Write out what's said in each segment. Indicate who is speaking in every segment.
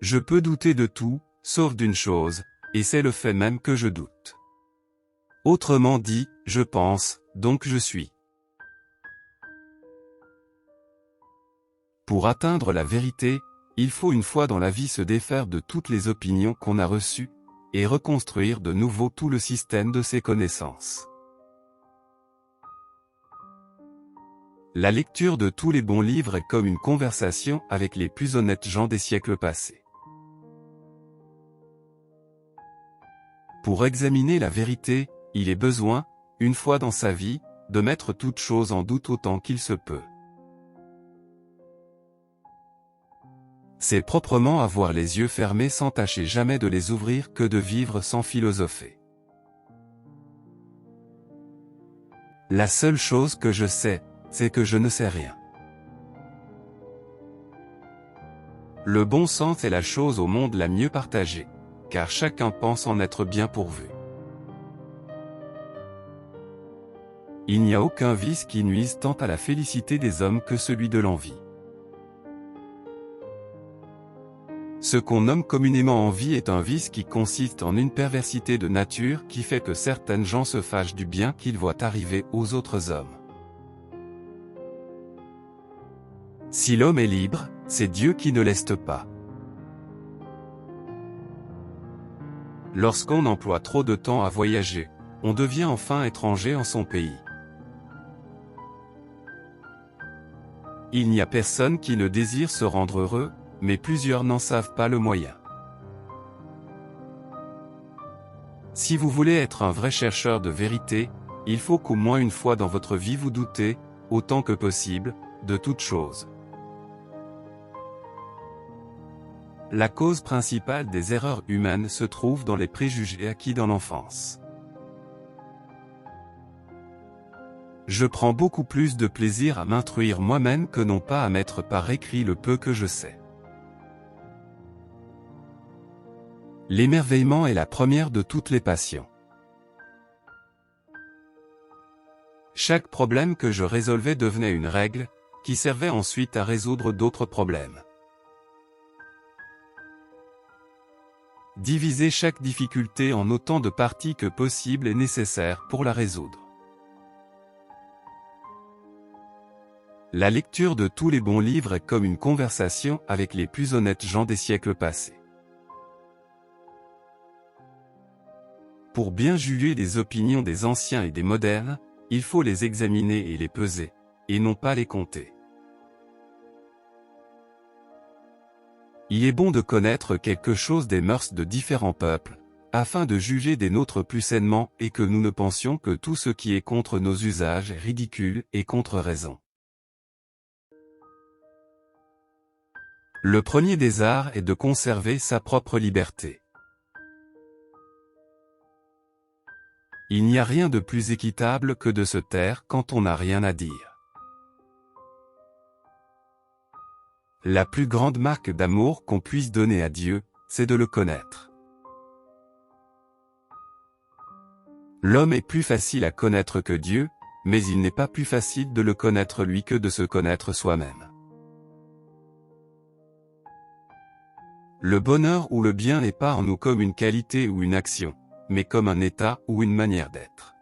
Speaker 1: Je peux douter de tout, sauf d'une chose, et c'est le fait même que je doute. Autrement dit, je pense, donc je suis. Pour atteindre la vérité, il faut une fois dans la vie se défaire de toutes les opinions qu'on a reçues, et reconstruire de nouveau tout le système de ses connaissances. La lecture de tous les bons livres est comme une conversation avec les plus honnêtes gens des siècles passés. Pour examiner la vérité, il est besoin, une fois dans sa vie, de mettre toute chose en doute autant qu'il se peut. C'est proprement avoir les yeux fermés sans tâcher jamais de les ouvrir que de vivre sans philosopher. La seule chose que je sais, c'est que je ne sais rien. Le bon sens est la chose au monde la mieux partagée, car chacun pense en être bien pourvu. Il n'y a aucun vice qui nuise tant à la félicité des hommes que celui de l'envie. Ce qu'on nomme communément envie est un vice qui consiste en une perversité de nature qui fait que certaines gens se fâchent du bien qu'ils voient arriver aux autres hommes. Si l'homme est libre, c'est Dieu qui ne l'est pas. Lorsqu'on emploie trop de temps à voyager, on devient enfin étranger en son pays. Il n'y a personne qui ne désire se rendre heureux, mais plusieurs n'en savent pas le moyen. Si vous voulez être un vrai chercheur de vérité, il faut qu'au moins une fois dans votre vie vous doutez, autant que possible, de toute chose. La cause principale des erreurs humaines se trouve dans les préjugés acquis dans l'enfance. Je prends beaucoup plus de plaisir à m'instruire moi-même que non pas à mettre par écrit le peu que je sais. L'émerveillement est la première de toutes les passions. Chaque problème que je résolvais devenait une règle, qui servait ensuite à résoudre d'autres problèmes. Diviser chaque difficulté en autant de parties que possible est nécessaire pour la résoudre. La lecture de tous les bons livres est comme une conversation avec les plus honnêtes gens des siècles passés. Pour bien juger des opinions des anciens et des modernes, il faut les examiner et les peser, et non pas les compter. Il est bon de connaître quelque chose des mœurs de différents peuples, afin de juger des nôtres plus sainement et que nous ne pensions que tout ce qui est contre nos usages est ridicule et contre raison. Le premier des arts est de conserver sa propre liberté. Il n'y a rien de plus équitable que de se taire quand on n'a rien à dire. La plus grande marque d'amour qu'on puisse donner à Dieu, c'est de le connaître. L'homme est plus facile à connaître que Dieu, mais il n'est pas plus facile de le connaître lui que de se connaître soi-même. Le bonheur ou le bien n'est pas en nous comme une qualité ou une action, mais comme un état ou une manière d'être.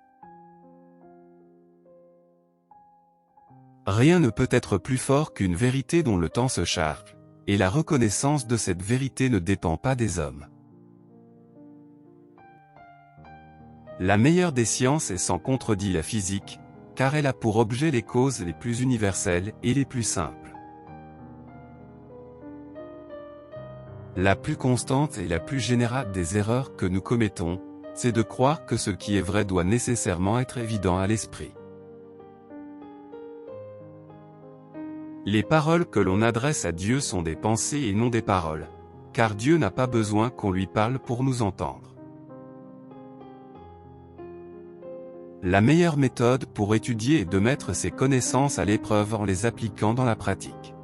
Speaker 1: Rien ne peut être plus fort qu'une vérité dont le temps se charge, et la reconnaissance de cette vérité ne dépend pas des hommes. La meilleure des sciences est sans contredit la physique, car elle a pour objet les causes les plus universelles et les plus simples. La plus constante et la plus générale des erreurs que nous commettons, c'est de croire que ce qui est vrai doit nécessairement être évident à l'esprit. Les paroles que l'on adresse à Dieu sont des pensées et non des paroles, car Dieu n'a pas besoin qu'on lui parle pour nous entendre. La meilleure méthode pour étudier est de mettre ses connaissances à l'épreuve en les appliquant dans la pratique.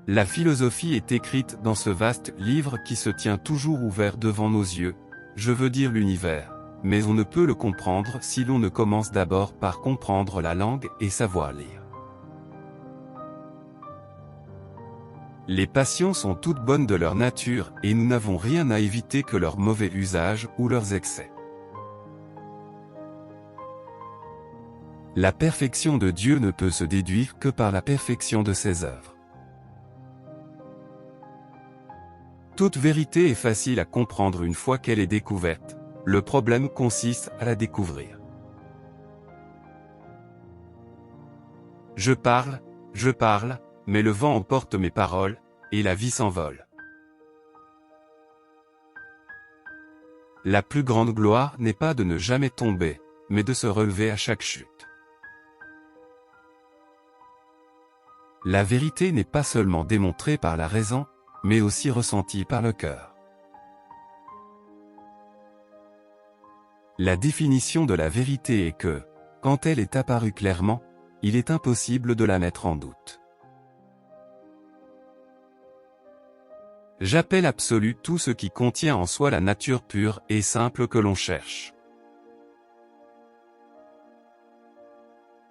Speaker 1: La philosophie est écrite dans ce vaste livre qui se tient toujours ouvert devant nos yeux, je veux dire l'univers, mais on ne peut le comprendre si l'on ne commence d'abord par comprendre la langue et savoir lire. Les passions sont toutes bonnes de leur nature et nous n'avons rien à éviter que leur mauvais usage ou leurs excès. La perfection de Dieu ne peut se déduire que par la perfection de ses œuvres. Toute vérité est facile à comprendre une fois qu'elle est découverte, le problème consiste à la découvrir. Je parle, mais le vent emporte mes paroles, et la vie s'envole. La plus grande gloire n'est pas de ne jamais tomber, mais de se relever à chaque chute. La vérité n'est pas seulement démontrée par la raison, mais aussi ressentie par le cœur. La définition de la vérité est que, quand elle est apparue clairement, il est impossible de la mettre en doute. J'appelle absolu tout ce qui contient en soi la nature pure et simple que l'on cherche.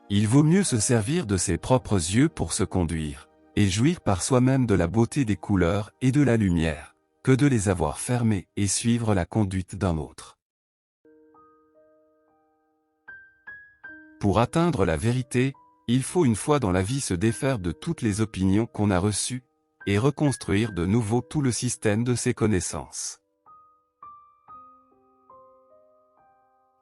Speaker 1: Il vaut mieux se servir de ses propres yeux pour se conduire, et jouir par soi-même de la beauté des couleurs et de la lumière, que de les avoir fermés et suivre la conduite d'un autre. Pour atteindre la vérité, il faut une fois dans la vie se défaire de toutes les opinions qu'on a reçues, et reconstruire de nouveau tout le système de ses connaissances.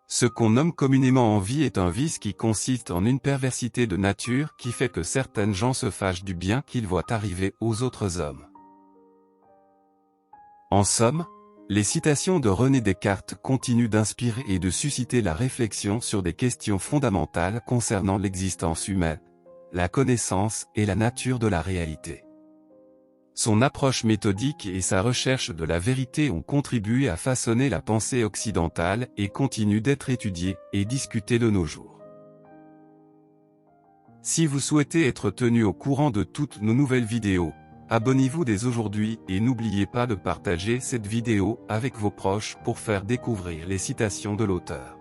Speaker 1: Ce qu'on nomme communément envie est un vice qui consiste en une perversité de nature qui fait que certaines gens se fâchent du bien qu'ils voient arriver aux autres hommes. En somme, les citations de René Descartes continuent d'inspirer et de susciter la réflexion sur des questions fondamentales concernant l'existence humaine, la connaissance et la nature de la réalité. Son approche méthodique et sa recherche de la vérité ont contribué à façonner la pensée occidentale et continuent d'être étudiées et discutées de nos jours. Si vous souhaitez être tenu au courant de toutes nos nouvelles vidéos, abonnez-vous dès aujourd'hui et n'oubliez pas de partager cette vidéo avec vos proches pour faire découvrir les citations de l'auteur.